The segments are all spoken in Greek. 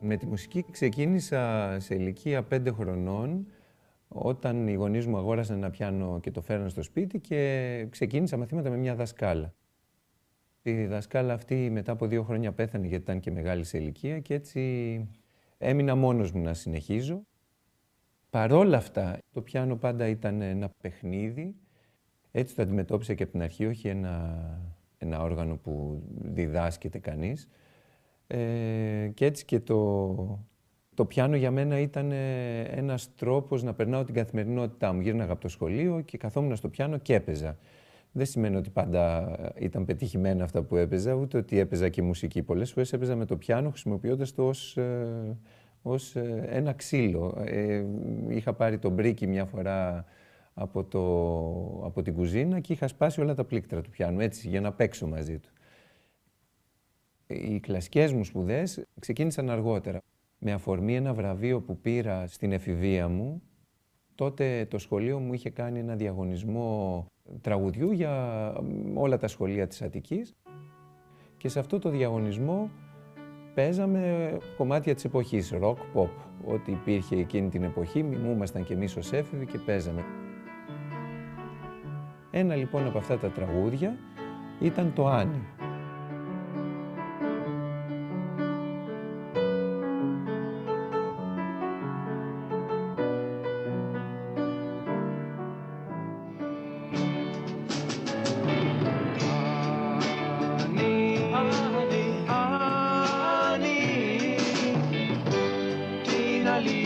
Με τη μουσική ξεκίνησα σε ηλικία 5 χρονών, όταν οι γονείς μου αγόρασαν ένα πιάνο και το φέραν στο σπίτι και ξεκίνησα μαθήματα με μια δασκάλα. Η δασκάλα αυτή μετά από 2 χρόνια πέθανε γιατί ήταν και μεγάλη σε ηλικία και έτσι έμεινα μόνος μου να συνεχίζω. Παρόλα αυτά, το πιάνο πάντα ήταν ένα παιχνίδι. Έτσι το αντιμετώπισα και από την αρχή, όχι ένα όργανο που διδάσκεται κανείς. Και έτσι και το πιάνο για μένα ήταν ένας τρόπος να περνάω την καθημερινότητά μου. Γύρναγα από το σχολείο και καθόμουν στο πιάνο και έπαιζα. Δεν σημαίνει ότι πάντα ήταν πετυχημένα αυτά που έπαιζα, ούτε ότι έπαιζα και μουσική. Πολλές φορές έπαιζα με το πιάνο χρησιμοποιώντας το ως ένα ξύλο. Είχα πάρει το μπρίκι μια φορά από την κουζίνα και είχα σπάσει όλα τα πλήκτρα του πιάνου, έτσι, για να παίξω μαζί του. Οι κλασικές μου σπουδές ξεκίνησαν αργότερα. Με αφορμή ένα βραβείο που πήρα στην εφηβεία μου, τότε το σχολείο μου είχε κάνει ένα διαγωνισμό τραγουδιού για όλα τα σχολεία της Αττικής και σε αυτό το διαγωνισμό παίζαμε κομμάτια της εποχής, rock, pop, ό,τι υπήρχε εκείνη την εποχή, μιμούμασταν και εμείς ως έφηβοι και παίζαμε. Ένα λοιπόν από αυτά τα τραγούδια ήταν το Άνι.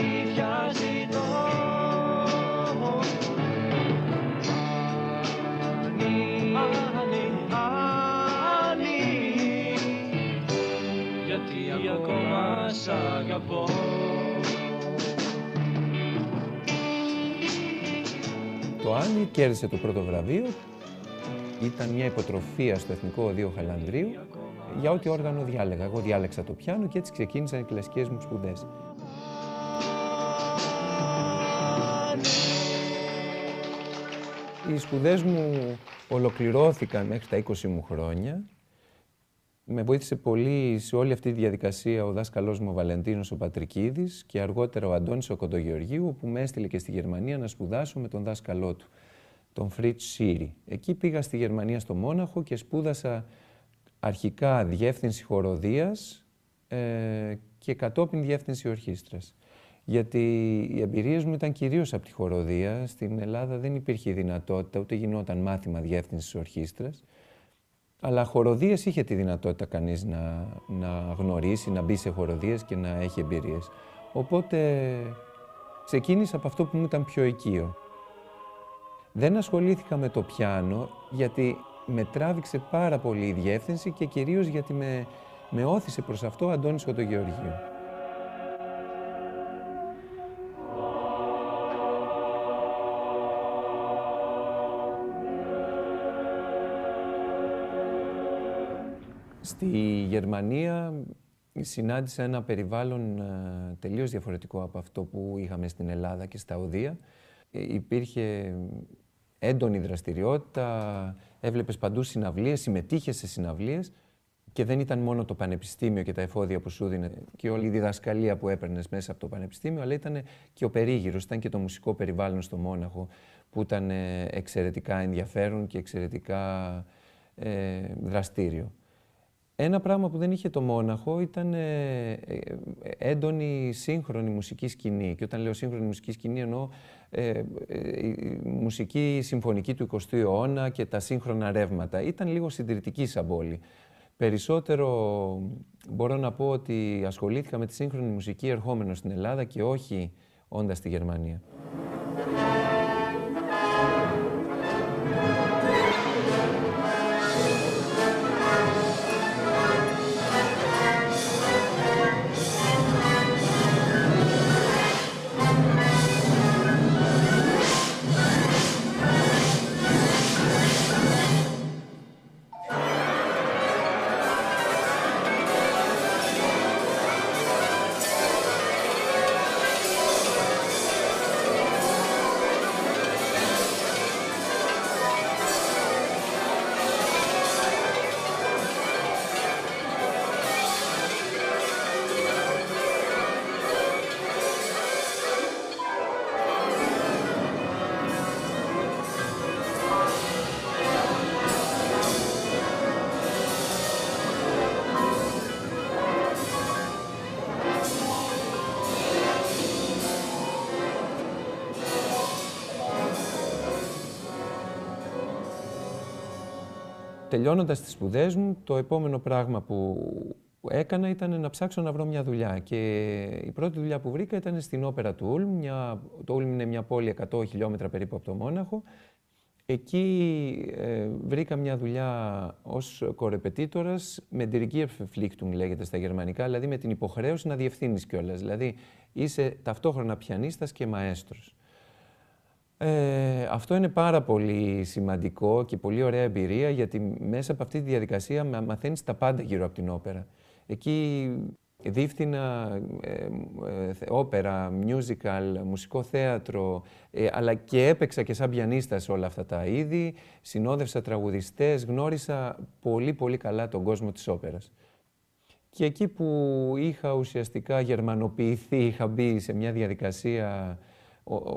αλήθεια ζητώ. Γιατί ακόμα σ' αγαπώ. Το Άννη κέρδισε το πρώτο βραβείο. Ήταν μια υποτροφία στο Εθνικό Οδείο Χαλανδρίου για ό,τι όργανο διάλεγα. Εγώ διάλεξα το πιάνο και έτσι ξεκίνησαν οι κλασικές μου σπουδές. Οι σπουδές μου ολοκληρώθηκαν μέχρι τα 20 μου χρόνια. Με βοήθησε πολύ σε όλη αυτή τη διαδικασία ο δάσκαλός μου ο Βαλεντίνος ο Πατρικίδης και αργότερα ο Αντώνης ο Κοντογεωργίου, που με έστειλε και στη Γερμανία να σπουδάσω με τον δάσκαλό του, τον Φριτς Σίρι. Εκεί πήγα στη Γερμανία στο Μόναχο και σπούδασα αρχικά διεύθυνση χοροδίας και κατόπιν διεύθυνση ορχήστρας. Γιατί οι εμπειρίες μου ήταν κυρίως από τη χοροδία. Στην Ελλάδα δεν υπήρχε η δυνατότητα, ούτε γινόταν μάθημα διεύθυνσης ορχήστρας. Αλλά χοροδίες είχε τη δυνατότητα κανείς να γνωρίσει, να μπει σε χοροδίες και να έχει εμπειρίες. Οπότε ξεκίνησα από αυτό που μου ήταν πιο οικείο. Δεν ασχολήθηκα με το πιάνο γιατί με τράβηξε πάρα πολύ η διεύθυνση και κυρίως γιατί με όθησε προς αυτό ο Αντώνης Κοντογεωργίου. Στη Γερμανία συνάντησα ένα περιβάλλον τελείως διαφορετικό από αυτό που είχαμε στην Ελλάδα και στα οδεία. Υπήρχε έντονη δραστηριότητα, έβλεπες παντού συναυλίες, συμμετείχες σε συναυλίες και δεν ήταν μόνο το πανεπιστήμιο και τα εφόδια που σου δίνε και όλη η διδασκαλία που έπαιρνες μέσα από το πανεπιστήμιο, αλλά ήταν και ο περίγυρος, ήταν και το μουσικό περιβάλλον στο Μόναχο που ήταν εξαιρετικά ενδιαφέρον και εξαιρετικά δραστήριο. Ένα πράγμα που δεν είχε το Μόναχο ήταν έντονη σύγχρονη μουσική σκηνή. Και όταν λέω σύγχρονη μουσική σκηνή εννοώ η μουσική συμφωνική του 20ου αιώνα και τα σύγχρονα ρεύματα. Ήταν λίγο συντηρητική σαν πόλη. Περισσότερο μπορώ να πω ότι ασχολήθηκα με τη σύγχρονη μουσική ερχόμενο στην Ελλάδα και όχι όντας στη Γερμανία. Τελειώνοντας τις σπουδές μου, το επόμενο πράγμα που έκανα ήταν να ψάξω να βρω μια δουλειά. Και η πρώτη δουλειά που βρήκα ήταν στην όπερα του Ούλμ. Το Ούλμ είναι μια πόλη 100 χιλιόμετρα περίπου από το Μόναχο. Εκεί βρήκα μια δουλειά ως κορεπετήτορας με Dirigierverpflichtung λέγεται στα γερμανικά, δηλαδή με την υποχρέωση να διευθύνεις κιόλας. Δηλαδή είσαι ταυτόχρονα πιανίστας και μαέστρος. Αυτό είναι πάρα πολύ σημαντικό και πολύ ωραία εμπειρία, γιατί μέσα από αυτή τη διαδικασία μαθαίνεις τα πάντα γύρω από την όπερα. Εκεί διεύθυνα όπερα, musical, μουσικό θέατρο, αλλά και έπαιξα και σαν πιανίστα σε όλα αυτά τα είδη, συνόδευσα τραγουδιστές, γνώρισα πολύ πολύ καλά τον κόσμο της όπερας. Και εκεί που είχα ουσιαστικά γερμανοποιηθεί, είχα μπει σε μια διαδικασία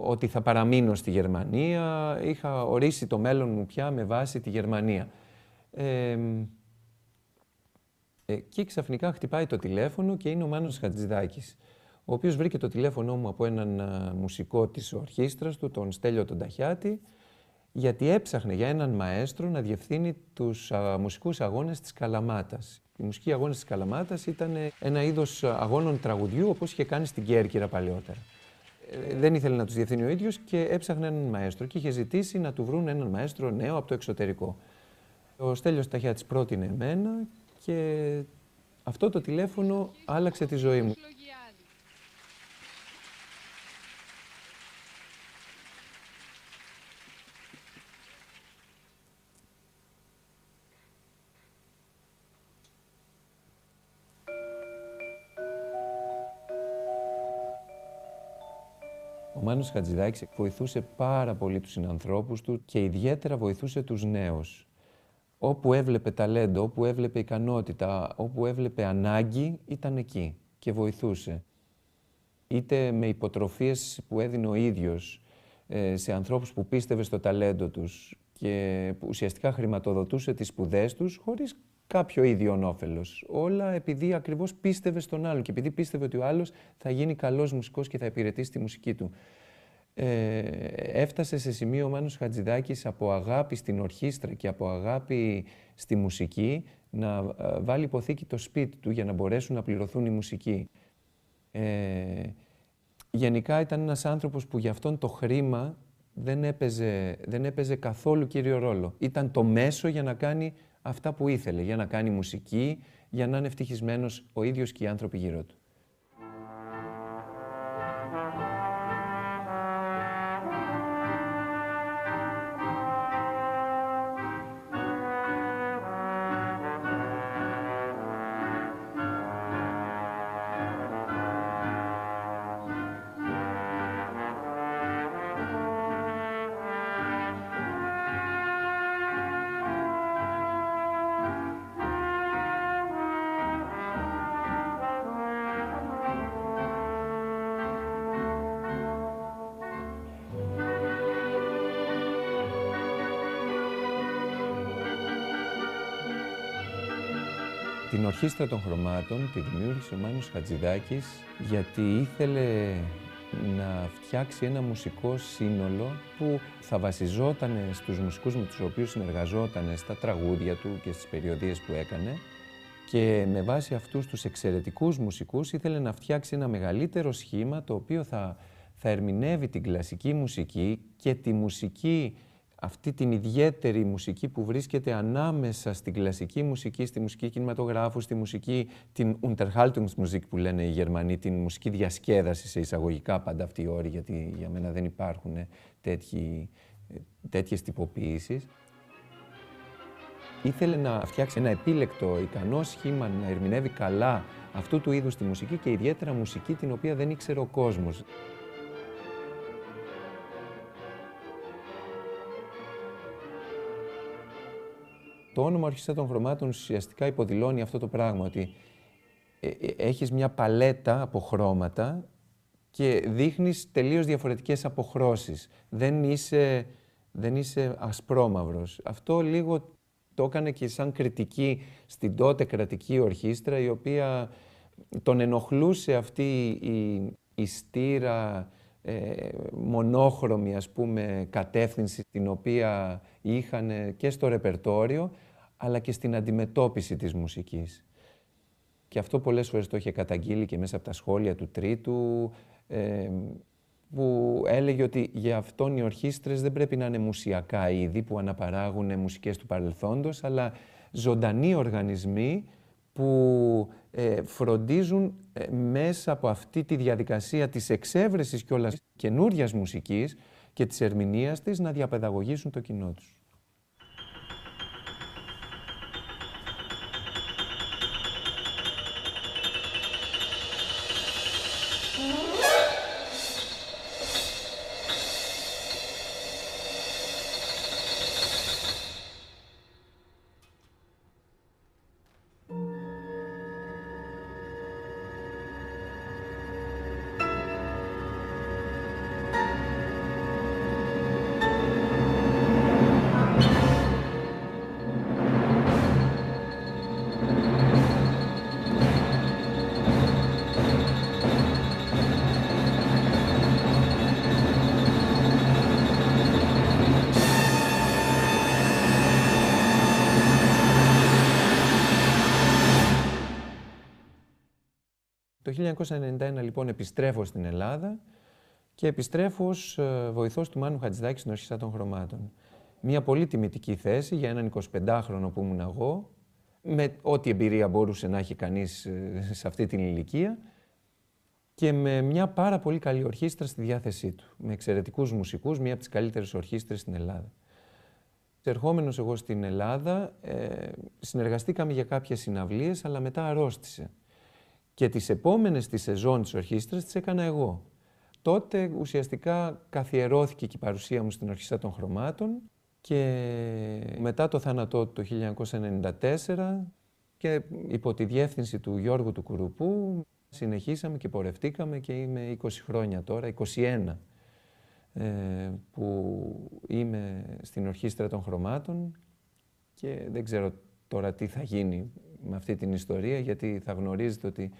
ότι θα παραμείνω στη Γερμανία, είχα ορίσει το μέλλον μου πια με βάση τη Γερμανία. Και ξαφνικά χτυπάει το τηλέφωνο και είναι ο Μάνος Χατζηδάκης, ο οποίος βρήκε το τηλέφωνο μου από έναν μουσικό της ορχήστρας του, τον Στέλιο τον Ταχιάτη, γιατί έψαχνε για έναν μαέστρο να διευθύνει τους μουσικούς αγώνες της Καλαμάτας. Οι μουσικοί αγώνες της Καλαμάτας ήταν ένα είδος αγώνων τραγουδιού, όπως είχε κάνει στην Κέρκυρα παλαιότερα. Δεν ήθελε να τους διευθύνει ο ίδιος και έψαχνε έναν μαέστρο και είχε ζητήσει να του βρουν έναν μαέστρο νέο από το εξωτερικό. Ο Στέλιος Ταχιάτης πρότεινε εμένα και αυτό το τηλέφωνο άλλαξε τη ζωή μου. Ο Μάνος Χατζηδάκης βοηθούσε πάρα πολύ τους συνανθρώπους του και ιδιαίτερα βοηθούσε τους νέους. Όπου έβλεπε ταλέντο, όπου έβλεπε ικανότητα, όπου έβλεπε ανάγκη, ήταν εκεί και βοηθούσε. Είτε με υποτροφίες που έδινε ο ίδιος σε ανθρώπους που πίστευε στο ταλέντο τους και που ουσιαστικά χρηματοδοτούσε τις σπουδές τους χωρίς κάποιο ίδιον όφελος. Όλα επειδή ακριβώς πίστευε στον άλλον και επειδή πίστευε ότι ο άλλος θα γίνει καλός μουσικός και θα υπηρετήσει τη μουσική του. Έφτασε σε σημείο ο Μάνος Χατζηδάκης από αγάπη στην ορχήστρα και από αγάπη στη μουσική να βάλει υποθήκη το σπίτι του για να μπορέσουν να πληρωθούν οι μουσικοί. Γενικά ήταν ένας άνθρωπος που για αυτόν το χρήμα δεν έπαιζε καθόλου κύριο ρόλο. Ήταν το μέσο για να κάνει αυτά που ήθελε, για να κάνει μουσική, για να είναι ευτυχισμένος ο ίδιος και οι άνθρωποι γύρω του. Την Ορχήστρα των Χρωμάτων τη δημιούργησε ο Μάνος Χατζηδάκης γιατί ήθελε να φτιάξει ένα μουσικό σύνολο που θα βασιζόταν στους μουσικούς με τους οποίους συνεργαζόταν, στα τραγούδια του και στις περιοδίες που έκανε και με βάση αυτούς τους εξαιρετικούς μουσικούς ήθελε να φτιάξει ένα μεγαλύτερο σχήμα το οποίο θα ερμηνεύει την κλασική μουσική και τη μουσική, αυτή την ιδιαίτερη μουσική που βρίσκεται ανάμεσα στην κλασική μουσική, στη μουσική κινηματογράφου, στη μουσική, την Unterhaltungsmusik που λένε οι Γερμανοί, την μουσική διασκέδαση σε εισαγωγικά πάντα αυτοί οι όροι, γιατί για μένα δεν υπάρχουν τέτοιες τυποποιήσεις. Ήθελε να φτιάξει ένα επίλεκτο, ικανό σχήμα να ερμηνεύει καλά αυτού του είδους τη μουσική και ιδιαίτερα μουσική την οποία δεν ήξερε ο κόσμος. Το όνομα Ορχήστρα των Χρωμάτων ουσιαστικά υποδηλώνει αυτό το πράγμα, ότι έχεις μια παλέτα από χρώματα και δείχνεις τελείως διαφορετικές αποχρώσεις. Δεν είσαι ασπρόμαυρος. Αυτό λίγο το έκανε και σαν κριτική στην τότε κρατική ορχήστρα, η οποία τον ενοχλούσε αυτή η στήρα μονόχρωμη, ας πούμε, κατεύθυνση την οποία είχαν και στο ρεπερτόριο, αλλά και στην αντιμετώπιση της μουσικής. Και αυτό πολλές φορές το είχε καταγγείλει και μέσα από τα σχόλια του Τρίτου, που έλεγε ότι για αυτόν οι ορχήστρες δεν πρέπει να είναι μουσιακά είδη που αναπαράγουν μουσικές του παρελθόντος, αλλά ζωντανοί οργανισμοί που φροντίζουν μέσα από αυτή τη διαδικασία της εξέβρεσης κιόλας καινούριας μουσικής και της ερμηνείας της να διαπαιδαγωγήσουν το κοινό τους. Το 1991 λοιπόν επιστρέφω στην Ελλάδα και επιστρέφω ως βοηθός του Μάνου Χατζηδάκη στην Ορχήστρα των Χρωμάτων. Μια πολύ τιμητική θέση για έναν 25χρονο που ήμουν εγώ, με ό,τι εμπειρία μπορούσε να έχει κανείς σε αυτή την ηλικία και με μια πάρα πολύ καλή ορχήστρα στη διάθεσή του, με εξαιρετικούς μουσικούς, μια από τις καλύτερες ορχήστρες στην Ελλάδα. Ερχόμενος εγώ στην Ελλάδα, συνεργαστήκαμε για κάποιες συναυλίες, αλλά μετά αρρώστησε. Και τις επόμενες τη σεζόν της ορχήστρας τις έκανα εγώ. Τότε ουσιαστικά καθιερώθηκε και η παρουσία μου στην Ορχήστρα των Χρωμάτων και μετά το θάνατό του το 1994 και υπό τη διεύθυνση του Γιώργου του Κουρουπού συνεχίσαμε και πορευτήκαμε και είμαι 20 χρόνια τώρα, 21 που είμαι στην Ορχήστρα των Χρωμάτων και δεν ξέρω τώρα τι θα γίνει με αυτή την ιστορία, γιατί θα γνωρίζετε ότι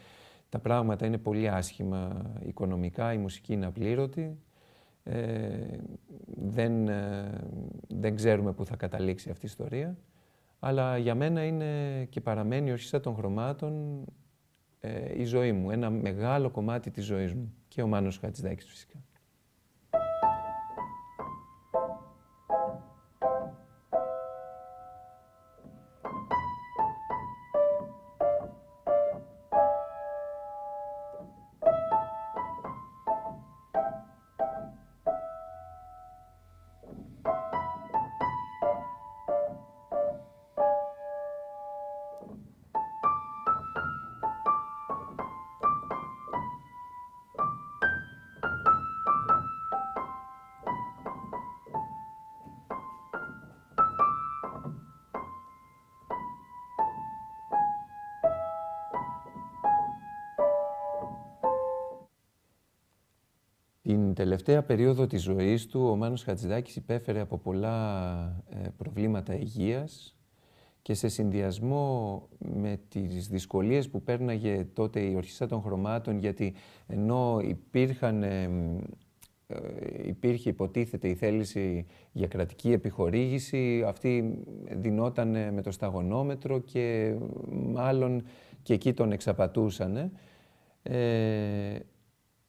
τα πράγματα είναι πολύ άσχημα οικονομικά, η μουσική είναι απλήρωτη. Δεν ξέρουμε πού θα καταλήξει αυτή η ιστορία, αλλά για μένα είναι και παραμένει η Ορχήστρα των Χρωμάτων η ζωή μου, ένα μεγάλο κομμάτι της ζωής μου και ο Μάνος Χατζηδάκης φυσικά. Την τελευταία περίοδο της ζωής του, ο Μάνος Χατζηδάκης υπέφερε από πολλά προβλήματα υγείας και σε συνδυασμό με τις δυσκολίες που πέρναγε τότε η Ορχήστρα των Χρωμάτων, γιατί ενώ υπήρχε υποτίθεται η θέληση για κρατική επιχορήγηση, αυτή δινόταν με το σταγονόμετρο και μάλλον και εκεί τον εξαπατούσανε.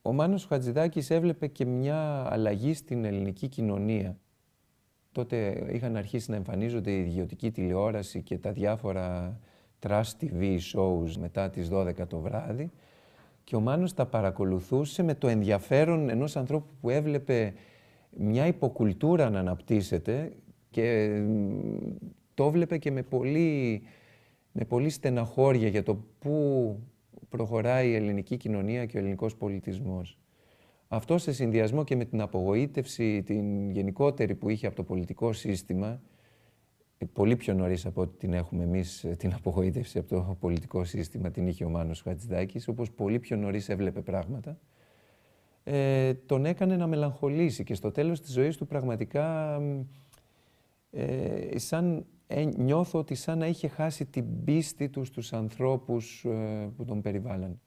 Ο Μάνος Χατζηδάκης έβλεπε και μια αλλαγή στην ελληνική κοινωνία. Τότε είχαν αρχίσει να εμφανίζονται η ιδιωτική τηλεόραση και τα διάφορα trash TV shows μετά τις 12 το βράδυ και ο Μάνος τα παρακολουθούσε με το ενδιαφέρον ενός ανθρώπου που έβλεπε μια υποκουλτούρα να αναπτύσσεται και το έβλεπε και με πολύ στεναχώρια για το πού προχωράει η ελληνική κοινωνία και ο ελληνικός πολιτισμός. Αυτό σε συνδυασμό και με την απογοήτευση, την γενικότερη που είχε από το πολιτικό σύστημα, πολύ πιο νωρίς από ό,τι την έχουμε εμείς την απογοήτευση από το πολιτικό σύστημα, την είχε ο Μάνος Χατζηδάκης, όπως πολύ πιο νωρίς έβλεπε πράγματα, τον έκανε να μελαγχολήσει και στο τέλος της ζωής του πραγματικά νιώθω ότι σαν να είχε χάσει την πίστη του στους ανθρώπους που τον περιβάλλαν.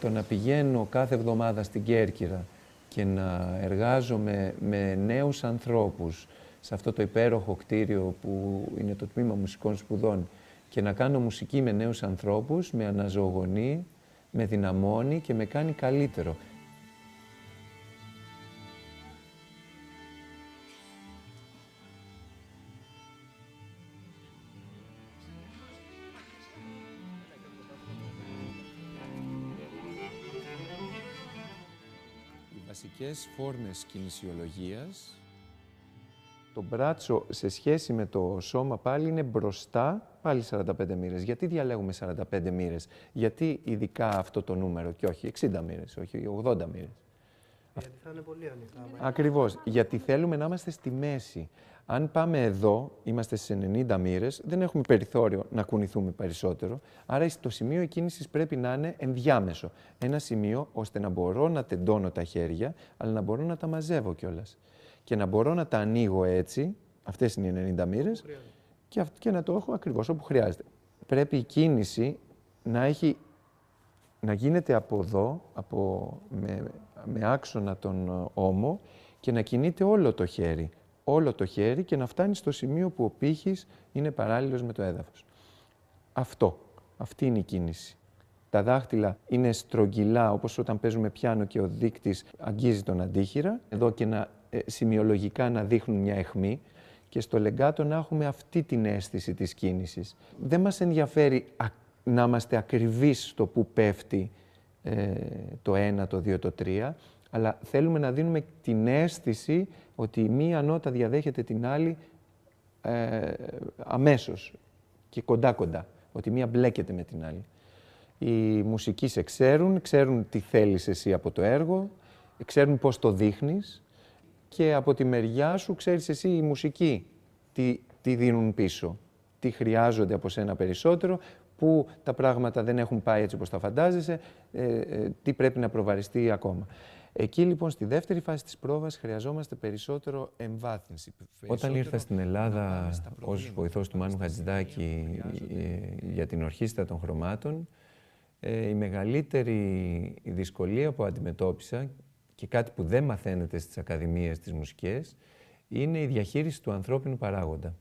Το να πηγαίνω κάθε εβδομάδα στην Κέρκυρα και να εργάζομαι με νέους ανθρώπους σε αυτό το υπέροχο κτίριο που είναι το Τμήμα Μουσικών Σπουδών και να κάνω μουσική με νέους ανθρώπους, με αναζωογονεί, με δυναμώνει και με κάνει καλύτερο. Οι βασικές φόρμες κινησιολογίας, το μπράτσο σε σχέση με το σώμα πάλι είναι μπροστά, πάλι 45 μοίρες. Γιατί διαλέγουμε 45 μοίρες, γιατί ειδικά αυτό το νούμερο και όχι 60 μοίρες, όχι 80 μοίρες. Γιατί θα είναι πολύ ανοιχτά. Ακριβώς, γιατί θέλουμε να είμαστε στη μέση. Αν πάμε εδώ, είμαστε στις 90 μοίρες, δεν έχουμε περιθώριο να κουνηθούμε περισσότερο, άρα το σημείο εκκίνησης πρέπει να είναι ενδιάμεσο. Ένα σημείο ώστε να μπορώ να τεντώνω τα χέρια, αλλά να μπορώ να τα μαζεύω κιόλας. Και να μπορώ να τα ανοίγω έτσι, αυτές είναι οι 90 μοίρες, και να το έχω ακριβώς όπου χρειάζεται. Πρέπει η κίνηση να γίνεται από εδώ, με άξονα τον ώμο και να κινείται όλο το χέρι. Όλο το χέρι και να φτάνει στο σημείο που ο πύχης είναι παράλληλος με το έδαφος. Αυτή είναι η κίνηση. Τα δάχτυλα είναι στρογγυλά, όπως όταν παίζουμε πιάνο και ο δείκτης αγγίζει τον αντίχειρα. Εδώ και σημειολογικά να δείχνουν μια αιχμή και στο λεγκάτο να έχουμε αυτή την αίσθηση της κίνησης. Δεν μας ενδιαφέρει να είμαστε ακριβείς στο που πέφτει το 1, το 2, το 3, αλλά θέλουμε να δίνουμε την αίσθηση ότι η μία νότα διαδέχεται την άλλη αμέσως και κοντά-κοντά, ότι μία μπλέκεται με την άλλη. Οι μουσικοί σε ξέρουν τι θέλεις εσύ από το έργο, ξέρουν πώς το δείχνεις και από τη μεριά σου ξέρεις εσύ οι μουσικοί τι δίνουν πίσω, τι χρειάζονται από σένα περισσότερο, που τα πράγματα δεν έχουν πάει έτσι όπως τα φαντάζεσαι, τι πρέπει να προβαριστεί ακόμα. Εκεί λοιπόν στη δεύτερη φάση της πρόβας χρειαζόμαστε περισσότερο εμβάθυνση. Όταν ήρθα στην Ελλάδα ως βοηθός του Μάνου Χατζηδάκη για την ορχήστρα των χρωμάτων, η μεγαλύτερη δυσκολία που αντιμετώπισα και κάτι που δεν μαθαίνεται στις ακαδημίες τις μουσικές είναι η διαχείριση του ανθρώπινου παράγοντα.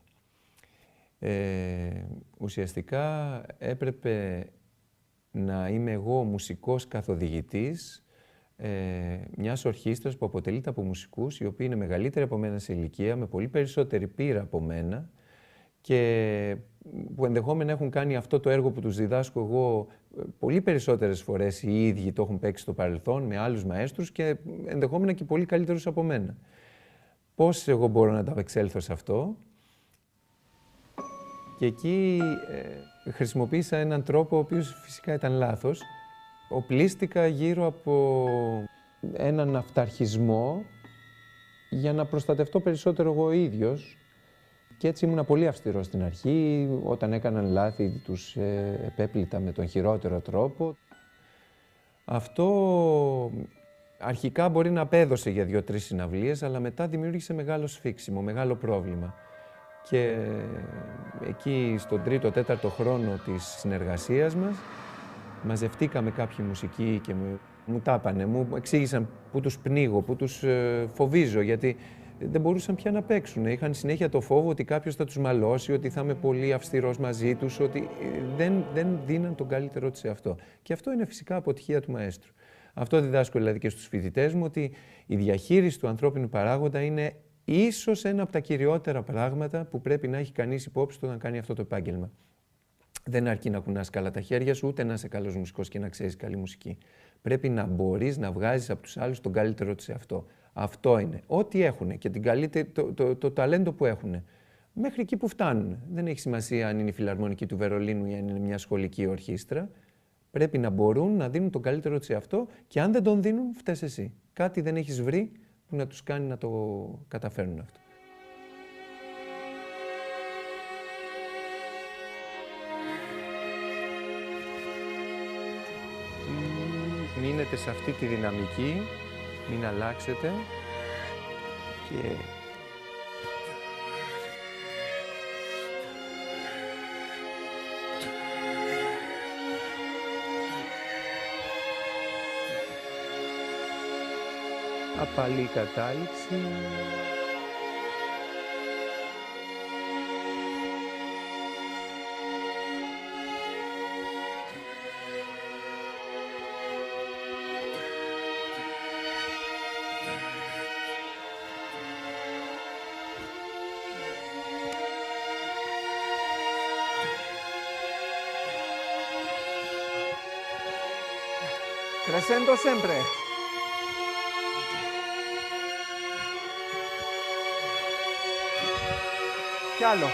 Ουσιαστικά έπρεπε να είμαι εγώ μουσικός καθοδηγητής μιας ορχήστρας που αποτελείται από μουσικούς οι οποίοι είναι μεγαλύτεροι από μένα σε ηλικία, με πολύ περισσότερη πείρα από μένα και που ενδεχόμενα έχουν κάνει αυτό το έργο που τους διδάσκω εγώ πολύ περισσότερες φορές οι ίδιοι το έχουν παίξει στο παρελθόν με άλλους μαέστρους και ενδεχόμενα και πολύ καλύτερους από μένα. Πώς εγώ μπορώ να τα απεξέλθω σε αυτό? Και εκεί χρησιμοποίησα έναν τρόπο ο οποίος φυσικά ήταν λάθος. Οπλίστηκα γύρω από έναν αυταρχισμό για να προστατευτώ περισσότερο εγώ ίδιος και έτσι ήμουν πολύ αυστηρός στην αρχή. Όταν έκαναν λάθη τους επέπλητα με τον χειρότερο τρόπο. Αυτό αρχικά μπορεί να απέδωσε για 2-3 συναυλίες, αλλά μετά δημιούργησε μεγάλο σφίξιμο, μεγάλο πρόβλημα. Και εκεί στον 3ο-4ο χρόνο της συνεργασίας μας μαζευτήκαμε κάποιοι μουσικοί και μου τα είπανε, μου εξήγησαν πού τους πνίγω, πού τους φοβίζω, γιατί δεν μπορούσαν πια να παίξουν. Είχαν συνέχεια το φόβο ότι κάποιος θα τους μαλώσει, ότι θα είμαι πολύ αυστηρός μαζί τους, ότι δεν δίναν τον καλύτερό τους σε αυτό. Και αυτό είναι φυσικά αποτυχία του μαέστρου. Αυτό διδάσκω δηλαδή και στους φοιτητές μου, ότι η διαχείριση του ανθρώπινου παράγοντα είναι ίσως ένα από τα κυριότερα πράγματα που πρέπει να έχει κανείς υπόψη του όταν κάνει αυτό το επάγγελμα. Δεν αρκεί να κουνάς καλά τα χέρια σου, ούτε να είσαι καλός μουσικός και να ξέρεις καλή μουσική. Πρέπει να μπορείς να βγάζεις από τους άλλους τον καλύτερό τους σε αυτό. Αυτό είναι. Ό,τι έχουν και το ταλέντο που έχουν. Μέχρι εκεί που φτάνουν. Δεν έχει σημασία αν είναι η Φιλαρμονική του Βερολίνου ή αν είναι μια σχολική ορχήστρα. Πρέπει να μπορούν να δίνουν τον καλύτερο τους σε αυτό και αν δεν τον δίνουν, φταίς εσύ. Κάτι δεν έχεις βρει που να τους κάνει να το καταφέρουν αυτό. Μείνετε σε αυτή τη δυναμική, μην αλλάξετε και απαλή κατάληξη. Crescendo sempre. Κι άλλο.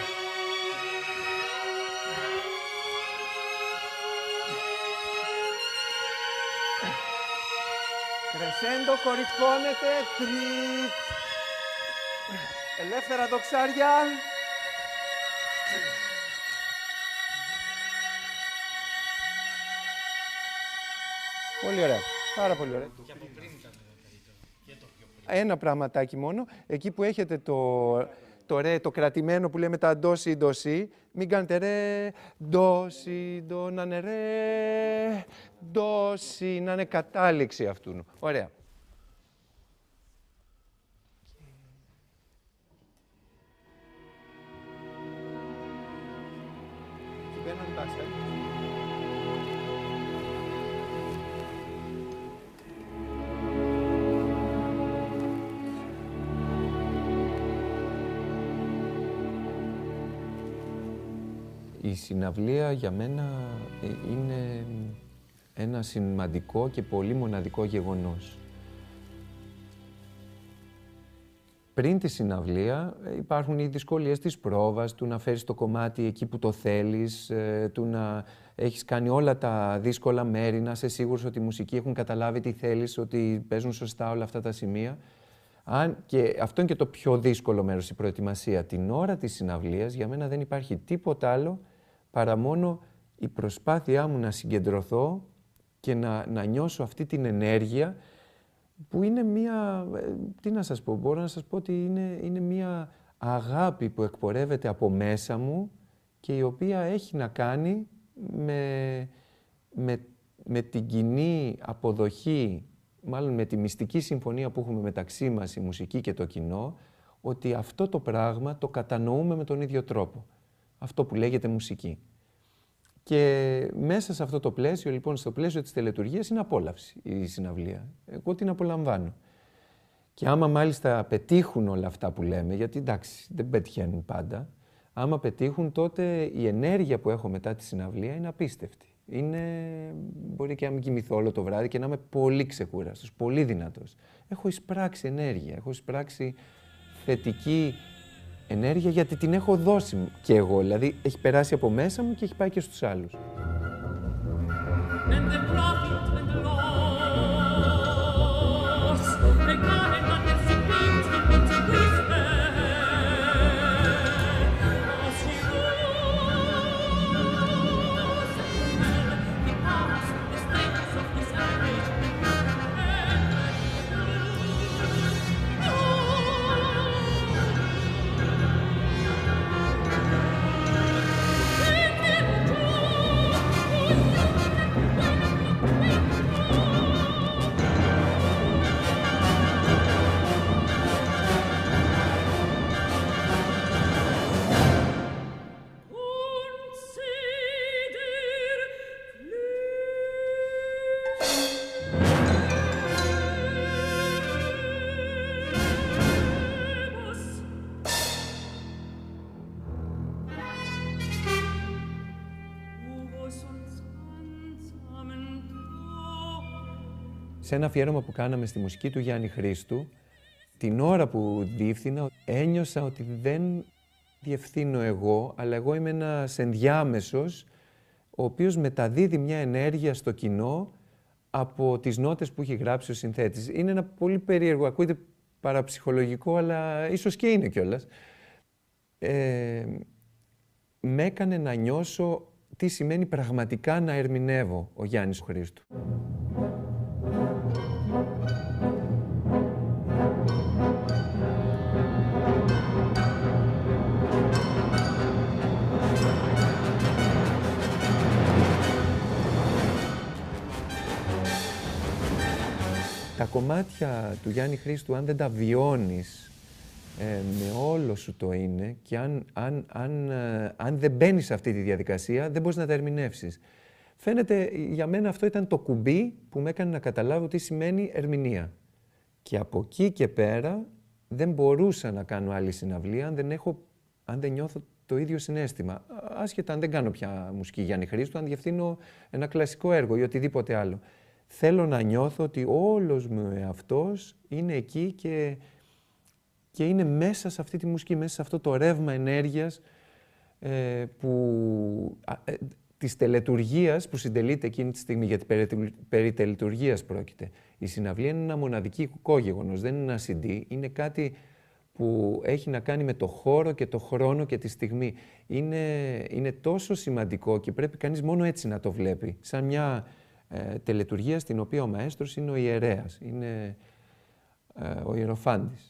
Crescendo, κορυφώνεται, τρίτ. Ελεύθερα δοξάρια. Πολύ ωραία. Πάρα πολύ ωραία. Ένα πραγματάκι μόνο. Εκεί που έχετε το ρε, το κρατημένο που λέμε τα ντόσι, ντόσι, μην κάνετε ρε, ντόσι, ντο, να είναι ρε, ντόσι, να είναι κατάληξη αυτού. Ωραία. Η συναυλία για μένα είναι ένα σημαντικό και πολύ μοναδικό γεγονός. Πριν τη συναυλία υπάρχουν οι δυσκολίες της πρόβας, του να φέρεις το κομμάτι εκεί που το θέλεις, του να έχεις κάνει όλα τα δύσκολα μέρη, να είσαι σίγουρος ότι οι μουσικοί έχουν καταλάβει τι θέλεις, ότι παίζουν σωστά όλα αυτά τα σημεία. Και αυτό είναι και το πιο δύσκολο μέρος, η προετοιμασία. Την ώρα της συναυλίας για μένα δεν υπάρχει τίποτα άλλο παρά μόνο η προσπάθειά μου να συγκεντρωθώ και να νιώσω αυτή την ενέργεια που είναι μία, τι να σας πω, μπορώ να σας πω ότι είναι μία αγάπη που εκπορεύεται από μέσα μου και η οποία έχει να κάνει με την κοινή αποδοχή, μάλλον με τη μυστική συμφωνία που έχουμε μεταξύ μας, η μουσική και το κοινό, ότι αυτό το πράγμα το κατανοούμε με τον ίδιο τρόπο. Αυτό που λέγεται μουσική. Και μέσα σε αυτό το πλαίσιο, λοιπόν, στο πλαίσιο της τελετουργίας, είναι απόλαυση η συναυλία. Εγώ την απολαμβάνω. Και άμα μάλιστα πετύχουν όλα αυτά που λέμε, γιατί εντάξει, δεν πετυχαίνουν πάντα, άμα πετύχουν, τότε η ενέργεια που έχω μετά τη συναυλία είναι απίστευτη. Μπορεί και να μην κοιμηθώ όλο το βράδυ και να είμαι πολύ ξεκούραστος, πολύ δυνατός. Έχω εισπράξει ενέργεια, έχω εισπράξει θετική ενέργεια γιατί την έχω δώσει και εγώ, δηλαδή έχει περάσει από μέσα μου και έχει πάει και στους άλλους. Σε ένα αφιέρωμα που κάναμε στη μουσική του Γιάννη Χρήστου, την ώρα που διεύθυνα, ένιωσα ότι δεν διευθύνω εγώ, αλλά εγώ είμαι ένας ενδιάμεσος, ο οποίος μεταδίδει μια ενέργεια στο κοινό από τις νότες που έχει γράψει ο συνθέτης. Είναι ένα πολύ περίεργο, ακούγεται παραψυχολογικό, αλλά ίσως και είναι κιόλας. Με έκανε να νιώσω τι σημαίνει πραγματικά να ερμηνεύω ο Γιάννης Χρήστου. Τα κομμάτια του Γιάννη Χρήστου, αν δεν τα βιώνεις με όλο σου το είναι και αν δεν μπαίνεις σε αυτή τη διαδικασία, δεν μπορείς να τα ερμηνεύσεις. Φαίνεται, για μένα αυτό ήταν το κουμπί που με έκανε να καταλάβω τι σημαίνει ερμηνεία. Και από εκεί και πέρα δεν μπορούσα να κάνω άλλη συναυλία αν δεν νιώθω το ίδιο συναίσθημα. Άσχετα αν δεν κάνω πια μουσική Γιάννη Χρήστου, αν διευθύνω ένα κλασικό έργο ή οτιδήποτε άλλο. Θέλω να νιώθω ότι όλος μου ο εαυτός είναι εκεί και είναι μέσα σε αυτή τη μουσική, μέσα σε αυτό το ρεύμα ενέργειας της τελετουργίας που συντελείται εκείνη τη στιγμή, γιατί περί τελετουργίας πρόκειται. Η συναυλία είναι ένα μοναδικό γεγονός, δεν είναι ένα CD, είναι κάτι που έχει να κάνει με το χώρο και το χρόνο και τη στιγμή. Είναι τόσο σημαντικό και πρέπει κανείς μόνο έτσι να το βλέπει, σαν μια τελετουργία στην οποία ο μαέστρος είναι ο ιερέας, είναι ο ιεροφάντης.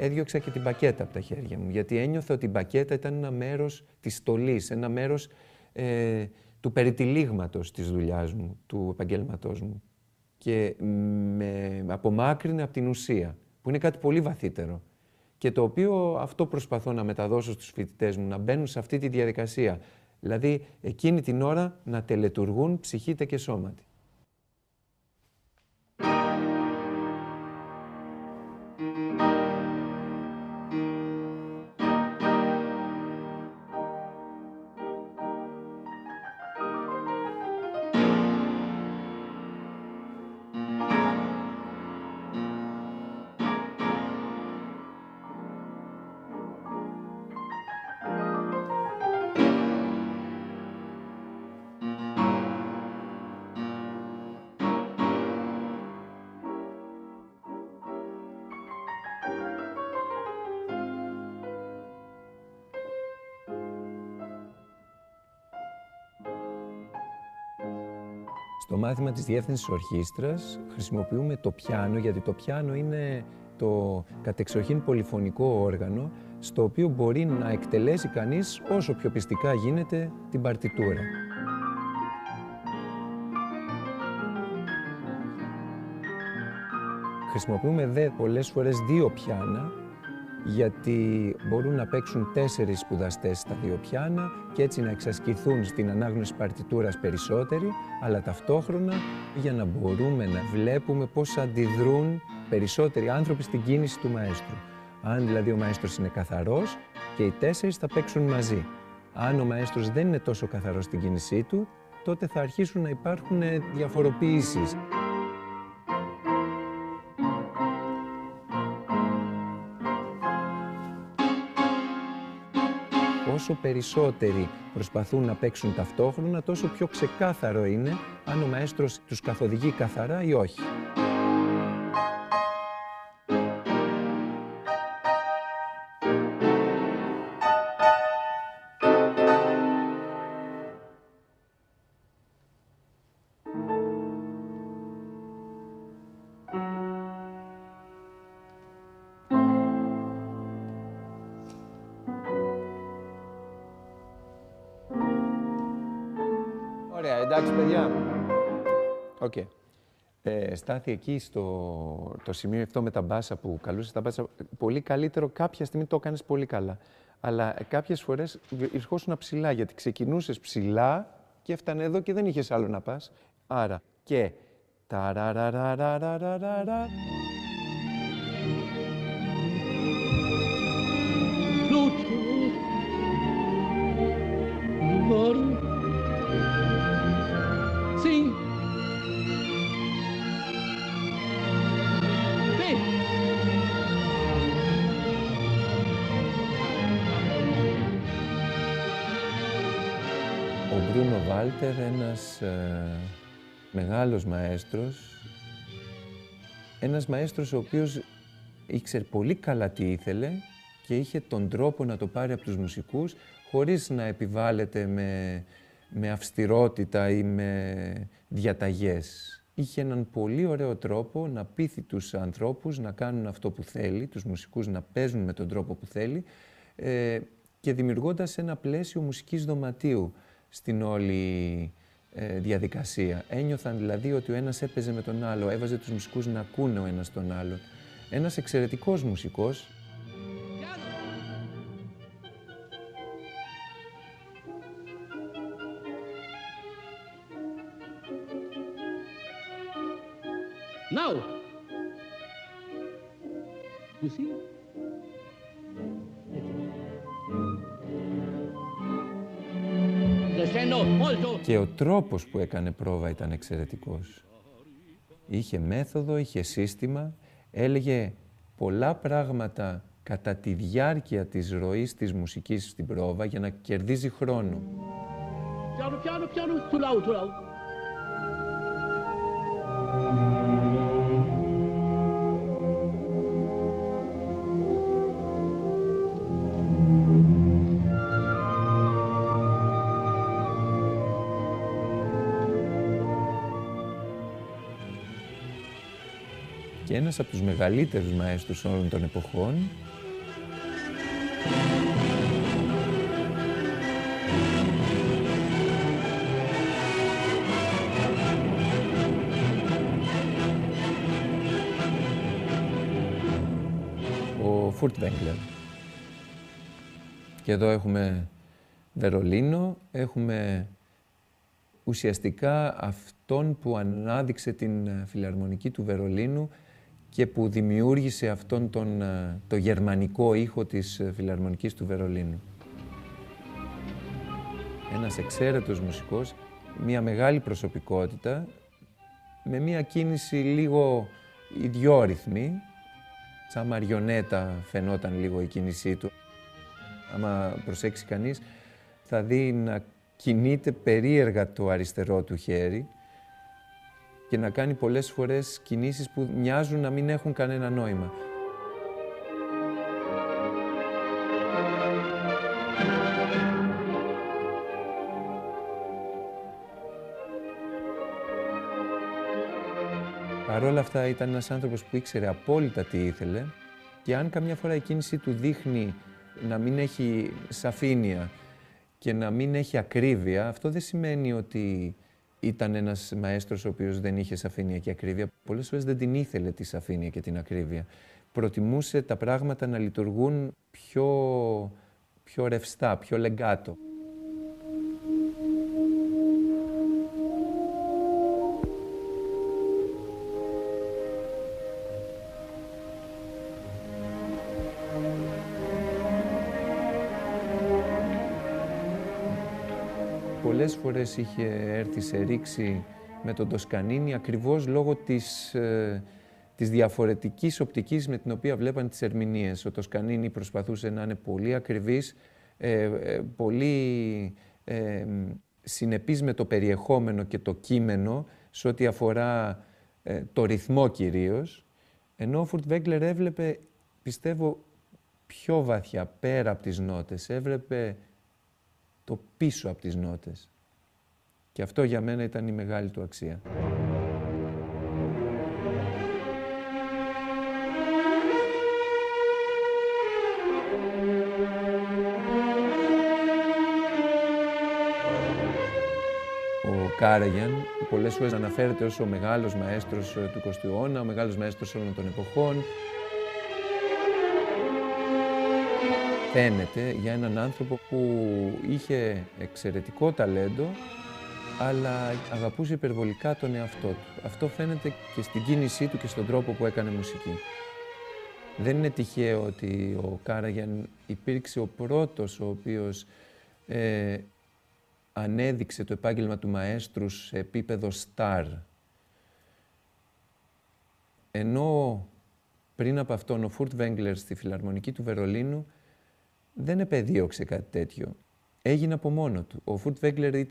Έδιωξα και την μπακέτα από τα χέρια μου, γιατί ένιωθα ότι η μπακέτα ήταν ένα μέρος της στολής, ένα μέρος του περιτυλίγματος της δουλειάς μου, του επαγγέλματός μου. Και με απομάκρυνε από την ουσία, που είναι κάτι πολύ βαθύτερο. Και το οποίο αυτό προσπαθώ να μεταδώσω στους φοιτητές μου, να μπαίνουν σε αυτή τη διαδικασία. Δηλαδή, εκείνη την ώρα να τελετουργούν ψυχήτε και σώματι. Στο μάθημα της διεύθυνσης ορχήστρας χρησιμοποιούμε το πιάνο, γιατί το πιάνο είναι το κατεξοχήν πολυφωνικό όργανο, στο οποίο μπορεί να εκτελέσει κανείς όσο πιο πιστικά γίνεται την παρτιτούρα. Χρησιμοποιούμε δε πολλές φορές δύο πιάνα, γιατί μπορούν να παίξουν 4 σπουδαστές στα δύο πιάνα και έτσι να εξασκηθούν στην ανάγνωση παρτιτούρας περισσότεροι, αλλά ταυτόχρονα για να μπορούμε να βλέπουμε πώς αντιδρούν περισσότεροι άνθρωποι στην κίνηση του μαέστρου. Αν δηλαδή ο μαέστρος είναι καθαρός και οι 4 θα παίξουν μαζί. Αν ο μαέστρος δεν είναι τόσο καθαρός στην κίνησή του, τότε θα αρχίσουν να υπάρχουν διαφοροποιήσεις. Όσο περισσότεροι προσπαθούν να παίξουν ταυτόχρονα, τόσο πιο ξεκάθαρο είναι αν ο μαέστρος τους καθοδηγεί καθαρά ή όχι. Ωραία, εντάξει παιδιά. Οκ. Στάθη εκεί το σημείο αυτό με τα μπάσα που καλούσες τα μπάσα. Πολύ καλύτερο, κάποια στιγμή το έκανες πολύ καλά. Αλλά κάποιες φορές ερχόσουν ψηλά, γιατί ξεκινούσες ψηλά και έφτανε εδώ και δεν είχες άλλο να πας. Άρα και ταραραραραραραρα. Μπρούνο Βάλτερ, ένας μεγάλος μαέστρος, ένας μαέστρος ο οποίος ήξερε πολύ καλά τι ήθελε και είχε τον τρόπο να το πάρει από τους μουσικούς χωρίς να επιβάλλεται με αυστηρότητα ή με διαταγές. Είχε έναν πολύ ωραίο τρόπο να πείθει τους ανθρώπους να κάνουν αυτό που θέλει, τους μουσικούς να παίζουν με τον τρόπο που θέλει και δημιουργώντας ένα πλαίσιο μουσικής δωματίου στην όλη διαδικασία. Ένιωθαν δηλαδή ότι ο ένας έπαιζε με τον άλλο, έβαζε τους μουσικούς να ακούνε ο ένας τον άλλον. Ένας εξαιρετικός μουσικός. Now, you see? Και ο τρόπος που έκανε πρόβα ήταν εξαιρετικός. Είχε μέθοδο, είχε σύστημα, έλεγε πολλά πράγματα κατά τη διάρκεια της ροής της μουσικής στην πρόβα για να κερδίζει χρόνο. Piano, too loud. Και ένας από τους μεγαλύτερους μαέστρους όλων των εποχών, ο Φουρτβέγκλερ. Και εδώ έχουμε Βερολίνο, έχουμε ουσιαστικά αυτόν που ανάδειξε την Φιλαρμονική του Βερολίνου και που δημιούργησε αυτόν το γερμανικό ήχο της Φιλαρμονικής του Βερολίνου. Ένας εξαίρετος μουσικός, μια μεγάλη προσωπικότητα, με μια κίνηση λίγο ιδιόρυθμη, σαν μαριονέτα φαινόταν λίγο η κίνησή του. Άμα προσέξει κανείς, θα δει να κινείται περίεργα το αριστερό του χέρι και να κάνει πολλές φορές κινήσεις που μοιάζουν να μην έχουν κανένα νόημα. Παρ' όλα αυτά ήταν ένας άνθρωπος που ήξερε απόλυτα τι ήθελε και αν καμιά φορά η κίνησή του δείχνει να μην έχει σαφήνεια και να μην έχει ακρίβεια, αυτό δεν σημαίνει ότι ήταν ένας μαέστρος ο οποίος δεν είχε σαφήνεια και ακρίβεια. Πολλές φορές δεν την ήθελε τη σαφήνεια και την ακρίβεια. Προτιμούσε τα πράγματα να λειτουργούν πιο ρευστά, πιο λεγκάτο. Πολλές φορές είχε έρθει σε ρήξη με τον Τοσκανίνη ακριβώς λόγω της διαφορετικής οπτικής με την οποία βλέπαν τις ερμηνείες. Ο Τοσκανίνη προσπαθούσε να είναι πολύ ακριβής, πολύ συνεπής με το περιεχόμενο και το κείμενο σε ό,τι αφορά το ρυθμό κυρίως, ενώ ο Φουρτβέγκλερ έβλεπε, πιστεύω, πιο βαθιά, πέρα από τις νότες, έβλεπε το πίσω από τις νότες. Και αυτό για μένα ήταν η μεγάλη του αξία. Ο Κάραγιαν πολλές φορές αναφέρεται ως ο μεγάλος μαέστρος του 20ου αιώνα, ο μεγάλος μαέστρος όλων των εποχών. Φαίνεται για έναν άνθρωπο που είχε εξαιρετικό ταλέντο, αλλά αγαπούσε υπερβολικά τον εαυτό του. Αυτό φαίνεται και στην κίνησή του και στον τρόπο που έκανε μουσική. Δεν είναι τυχαίο ότι ο Κάραγιαν υπήρξε ο πρώτος ο οποίος ανέδειξε το επάγγελμα του μαέστρου σε επίπεδο στάρ. Ενώ πριν από αυτόν ο Φουρτβέγκλερ στη Φιλαρμονική του Βερολίνου δεν επεδίωξε κάτι τέτοιο. έγινε από μόνο του. Ο Furtwängler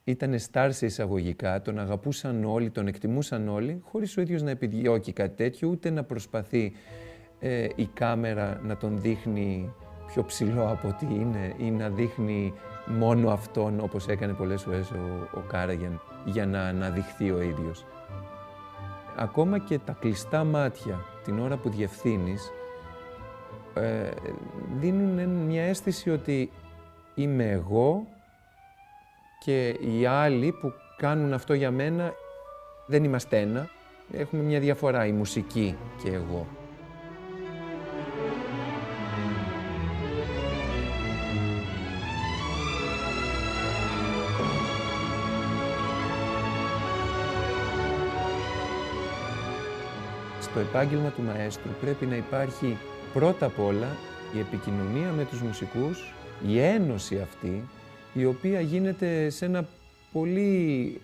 ήταν star σε εισαγωγικά, τον αγαπούσαν όλοι, τον εκτιμούσαν όλοι, χωρίς ο ίδιος να επιδιώκει κάτι τέτοιο, ούτε να προσπαθεί η κάμερα να τον δείχνει πιο ψηλό από ό,τι είναι ή να δείχνει μόνο αυτόν, όπως έκανε πολλές φορές ο Κάραγιαν, για να αναδειχθεί ο ίδιος. Ακόμα και τα κλειστά μάτια την ώρα που διευθύνεις δίνουν μια αίσθηση ότι είμαι εγώ και οι άλλοι που κάνουν αυτό για μένα δεν είμαστε ένα. Έχουμε μια διαφορά, η μουσική και εγώ. Στο επάγγελμα του μαέστρου πρέπει να υπάρχει πρώτα απ' όλα η επικοινωνία με τους μουσικούς, η ένωση αυτή, η οποία γίνεται σε ένα πολύ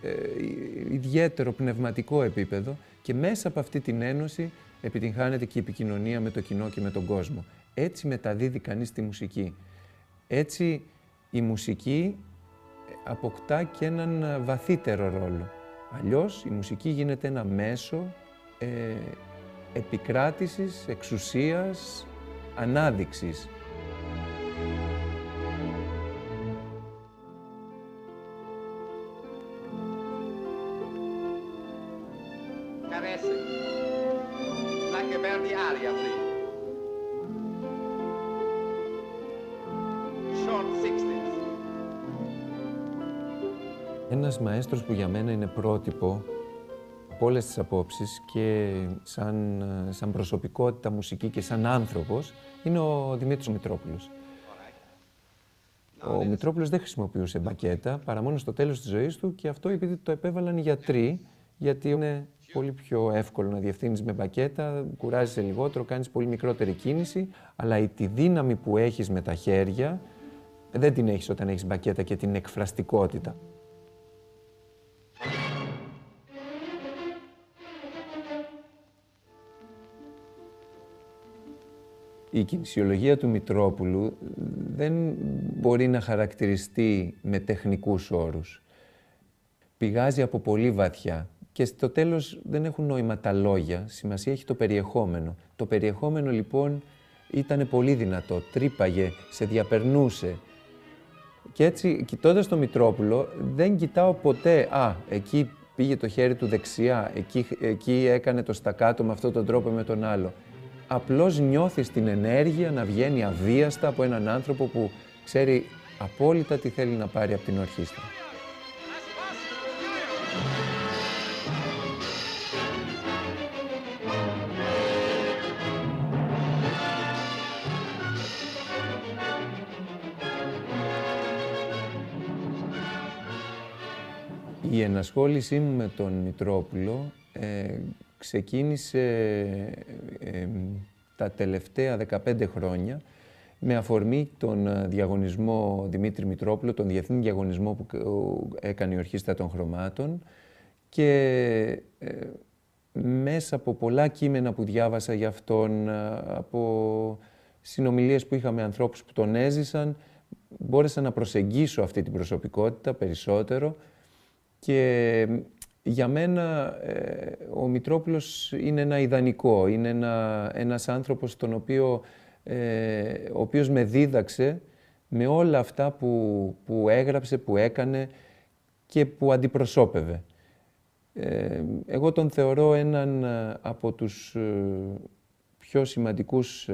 ιδιαίτερο πνευματικό επίπεδο και μέσα από αυτή την ένωση επιτυγχάνεται και η επικοινωνία με το κοινό και με τον κόσμο. Έτσι μεταδίδει κανείς τη μουσική. Έτσι η μουσική αποκτά και έναν βαθύτερο ρόλο. Αλλιώς η μουσική γίνεται ένα μέσο επικράτησης, εξουσίας, ανάδειξης. Caresse, like a bird aria free. Short 60s. Ένας μαέστρος που για μένα είναι πρότυπο από όλες τις απόψεις και σαν προσωπικότητα μουσική και σαν άνθρωπος είναι ο Δημήτρης Μητρόπουλος. Ο Μητρόπουλος δεν χρησιμοποιούσε μπακέτα παρά μόνο στο τέλος της ζωής του και αυτό επειδή το επέβαλαν οι γιατροί, γιατί είναι πολύ πιο εύκολο να διευθύνεις με μπακέτα, κουράζεσαι λιγότερο, κάνεις πολύ μικρότερη κίνηση, αλλά τη δύναμη που έχεις με τα χέρια δεν την έχεις όταν έχεις μπακέτα και την εκφραστικότητα. Η κινησιολογία του Μητρόπουλου δεν μπορεί να χαρακτηριστεί με τεχνικούς όρους. Πηγάζει από πολύ βαθιά και στο τέλος δεν έχουν νόημα τα λόγια, σημασία έχει το περιεχόμενο. Το περιεχόμενο λοιπόν ήταν πολύ δυνατό, τρύπαγε, σε διαπερνούσε. Και έτσι, κοιτώντας τον Μητρόπουλο, δεν κοιτάω ποτέ, εκεί πήγε το χέρι του δεξιά, εκεί έκανε το στακάτο με αυτόν τον τρόπο με τον άλλο. Απλώς νιώθεις την ενέργεια να βγαίνει αβίαστα από έναν άνθρωπο που ξέρει απόλυτα τι θέλει να πάρει από την ορχήστρα. Η ενασχόλησή μου με τον Μητρόπουλο ξεκίνησε τα τελευταία 15 χρόνια με αφορμή τον διαγωνισμό Δημήτρη Μητρόπουλο, τον διεθνή διαγωνισμό που έκανε η Ορχήστρα των Χρωμάτων και μέσα από πολλά κείμενα που διάβασα για αυτόν, από συνομιλίες που είχα με ανθρώπους που τον έζησαν, μπόρεσα να προσεγγίσω αυτή την προσωπικότητα περισσότερο και για μένα ο Μητρόπουλος είναι ένα ιδανικό, είναι ένας άνθρωπος ο οποίος με δίδαξε με όλα αυτά που έγραψε, που έκανε και που αντιπροσώπευε. Εγώ τον θεωρώ έναν από τους πιο σημαντικούς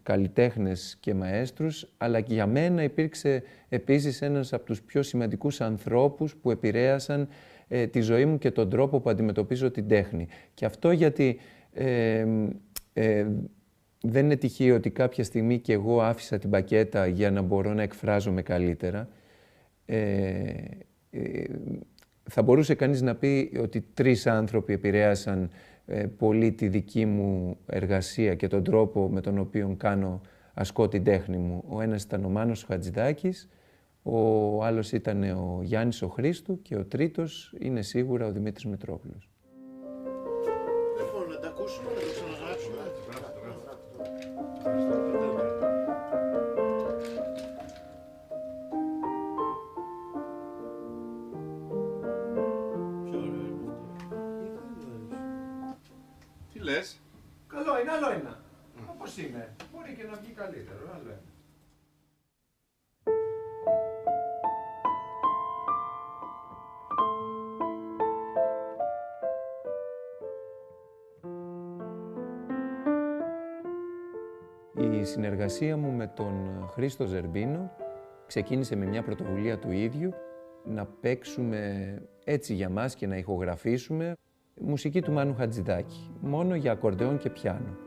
καλλιτέχνες και μαέστρους, αλλά και για μένα υπήρξε επίσης ένας από τους πιο σημαντικούς ανθρώπους που επηρέασαν τη ζωή μου και τον τρόπο που αντιμετωπίζω την τέχνη. Και αυτό γιατί δεν είναι τυχαίο ότι κάποια στιγμή και εγώ άφησα την μπακέτα για να μπορώ να εκφράζομαι καλύτερα. Θα μπορούσε κανείς να πει ότι 3 άνθρωποι επηρέασαν πολύ τη δική μου εργασία και τον τρόπο με τον οποίο ασκώ την τέχνη μου. Ο ένας ήταν ο Μάνος Χατζηδάκης, ο άλλος ήταν ο Γιάννης ο Χρήστου και ο τρίτος είναι σίγουρα ο Δημήτρης Μητρόπουλος. Λοιπόν, να τα ακούσουμε, να το ξαναγράψουμε. λες? Καλό είναι, άλλο ένα. Όπως είναι. Μπορεί και να βγει καλύτερο, άλλο ένα. Η συνεργασία μου με τον Χρήστο Ζερμπίνο ξεκίνησε με μια πρωτοβουλία του ίδιου να παίξουμε έτσι για μας και να ηχογραφήσουμε μουσική του Μάνου Χατζηδάκη, μόνο για ακορντεόν και πιάνο.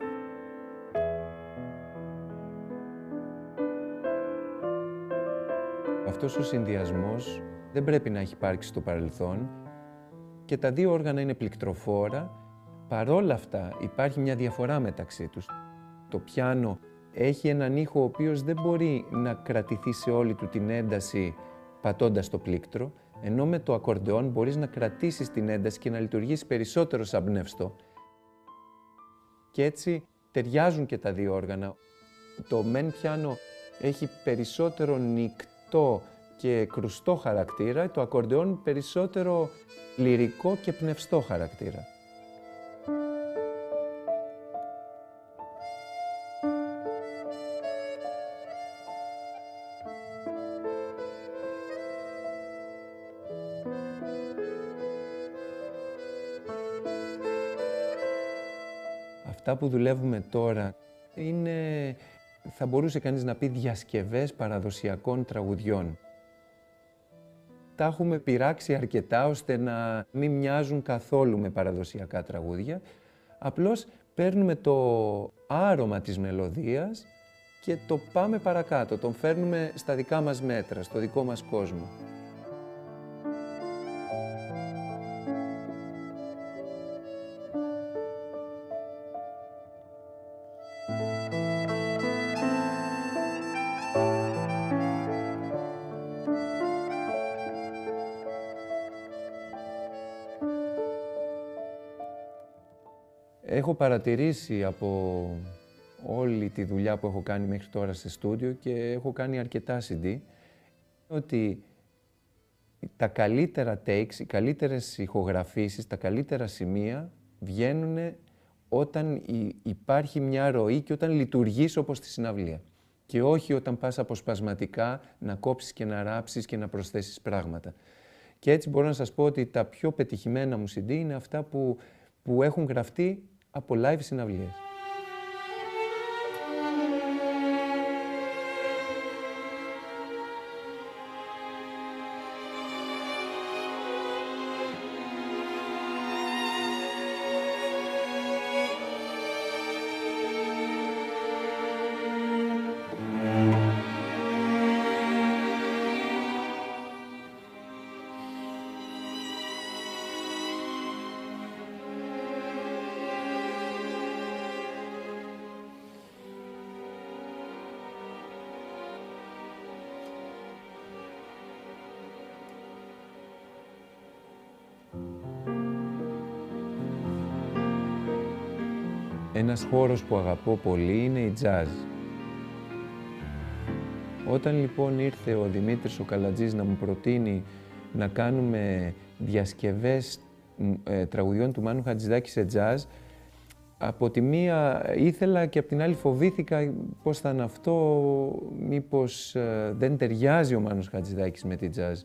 Αυτός ο συνδυασμός δεν πρέπει να έχει υπάρξει στο παρελθόν και τα δύο όργανα είναι πληκτροφόρα. Παρόλα αυτά υπάρχει μια διαφορά μεταξύ τους. Το πιάνο έχει έναν ήχο ο οποίος δεν μπορεί να κρατηθεί σε όλη του την ένταση πατώντας το πλήκτρο, ενώ με το ακορντεόν μπορείς να κρατήσεις την ένταση και να λειτουργήσει περισσότερο σαν πνευστό. Και έτσι ταιριάζουν και τα δύο όργανα. Το μεν πιάνο έχει περισσότερο νικτό και κρουστό χαρακτήρα, το ακορντεόν περισσότερο λυρικό και πνευστό χαρακτήρα. Αυτά που δουλεύουμε τώρα είναι, θα μπορούσε κανείς να πει, διασκευές παραδοσιακών τραγουδιών. Τα έχουμε πειράξει αρκετά ώστε να μην μοιάζουν καθόλου με παραδοσιακά τραγούδια. Απλώς παίρνουμε το άρωμα της μελωδίας και το πάμε παρακάτω, τον φέρνουμε στα δικά μας μέτρα, στο δικό μας κόσμο. Έχω παρατηρήσει από όλη τη δουλειά που έχω κάνει μέχρι τώρα σε στούντιο και έχω κάνει αρκετά CD, ότι τα καλύτερα takes, οι καλύτερες ηχογραφήσεις, τα καλύτερα σημεία βγαίνουν όταν υπάρχει μια ροή και όταν λειτουργείς όπως στη συναυλία. Και όχι όταν πας αποσπασματικά να κόψεις και να ράψεις και να προσθέσεις πράγματα. Και έτσι μπορώ να σας πω ότι τα πιο πετυχημένα μου CD είναι αυτά που έχουν γραφτεί από live συναυλίες. Ένας χώρος που αγαπώ πολύ είναι η jazz. Όταν λοιπόν ήρθε ο Δημήτρης ο Καλατζής να μου προτείνει να κάνουμε διασκευές τραγουδιών του Μάνου Χατζηδάκη σε jazz, από τη μία ήθελα και από την άλλη φοβήθηκα πώς θα είναι αυτό, μήπως δεν ταιριάζει ο Μάνος Χατζηδάκης με τη jazz.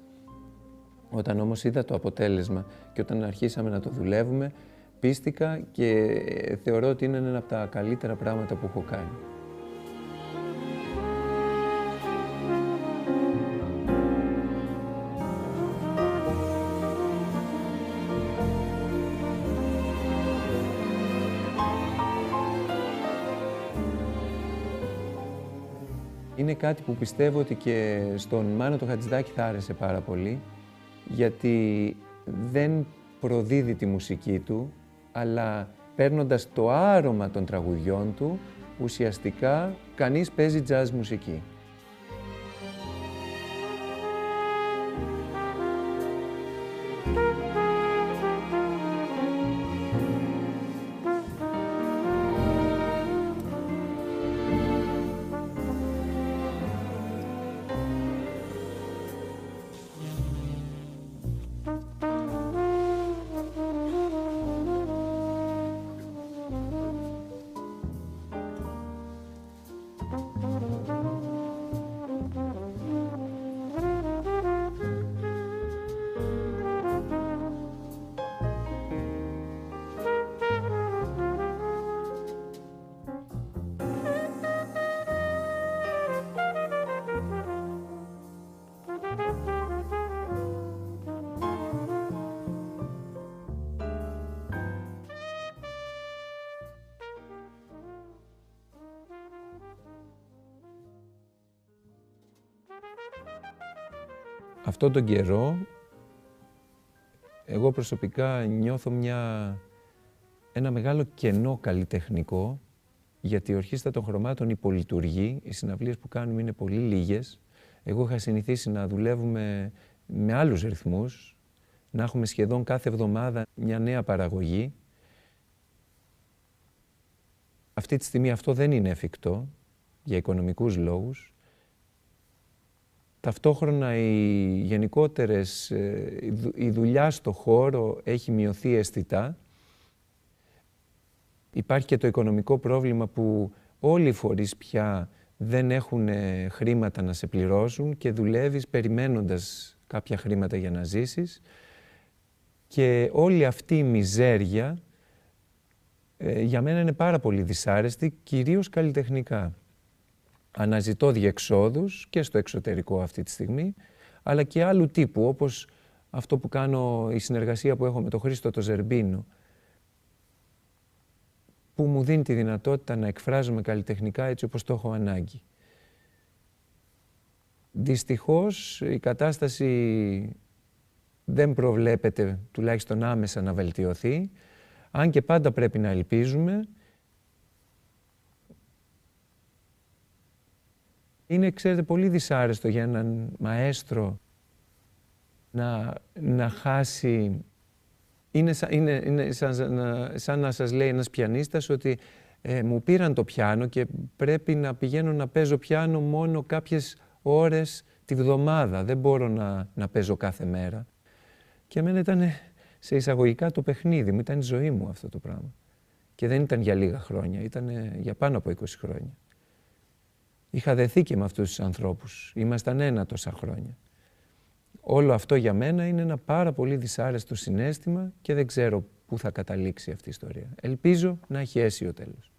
Όταν όμως είδα το αποτέλεσμα και όταν αρχίσαμε να το δουλεύουμε, πίστηκα και θεωρώ ότι είναι ένα από τα καλύτερα πράγματα που έχω κάνει. Είναι κάτι που πιστεύω ότι και στον Μάνο το Χατζηδάκη θα άρεσε πάρα πολύ, γιατί δεν προδίδει τη μουσική του, αλλά παίρνοντας το άρωμα των τραγουδιών του, ουσιαστικά κανείς παίζει jazz μουσική. αυτόν τον καιρό, εγώ προσωπικά νιώθω ένα μεγάλο κενό καλλιτεχνικό, γιατί η Ορχήστρα των Χρωμάτων υπολειτουργεί, οι συναυλίες που κάνουμε είναι πολύ λίγες. Εγώ είχα συνηθίσει να δουλεύουμε με άλλους ρυθμούς, να έχουμε σχεδόν κάθε εβδομάδα μια νέα παραγωγή. Αυτή τη στιγμή αυτό δεν είναι εφικτό, για οικονομικούς λόγους. Ταυτόχρονα η δουλειά στο χώρο έχει μειωθεί αισθητά. Υπάρχει και το οικονομικό πρόβλημα που όλοι οι φορείς πια δεν έχουν χρήματα να σε πληρώσουν και δουλεύεις περιμένοντας κάποια χρήματα για να ζήσεις. Και όλη αυτή η μιζέρια για μένα είναι πάρα πολύ δυσάρεστη, κυρίως καλλιτεχνικά. Αναζητώ διεξόδους και στο εξωτερικό αυτή τη στιγμή, αλλά και άλλου τύπου, όπως αυτό που κάνω, η συνεργασία που έχω με τον Χρήστο το Ζερμπίνο, που μου δίνει τη δυνατότητα να εκφράζομαι καλλιτεχνικά έτσι όπως το έχω ανάγκη. Δυστυχώς η κατάσταση δεν προβλέπεται, τουλάχιστον άμεσα, να βελτιωθεί, αν και πάντα πρέπει να ελπίζουμε. Είναι, ξέρετε, πολύ δυσάρεστο για έναν μαέστρο να χάσει. Είναι σαν να σας λέει ένας πιανίστας ότι μου πήραν το πιάνο και πρέπει να πηγαίνω να παίζω πιάνο μόνο κάποιες ώρες τη βδομάδα. Δεν μπορώ να παίζω κάθε μέρα. Και εμένα ήταν σε εισαγωγικά το παιχνίδι μου, ήταν η ζωή μου αυτό το πράγμα. Και δεν ήταν για λίγα χρόνια, ήταν για πάνω από 20 χρόνια. Είχα δεθεί και με αυτούς τους ανθρώπους. Ήμασταν ένα τόσα χρόνια. Όλο αυτό για μένα είναι ένα πάρα πολύ δυσάρεστο συναίσθημα και δεν ξέρω πού θα καταλήξει αυτή η ιστορία. Ελπίζω να έχει αίσιο τέλος.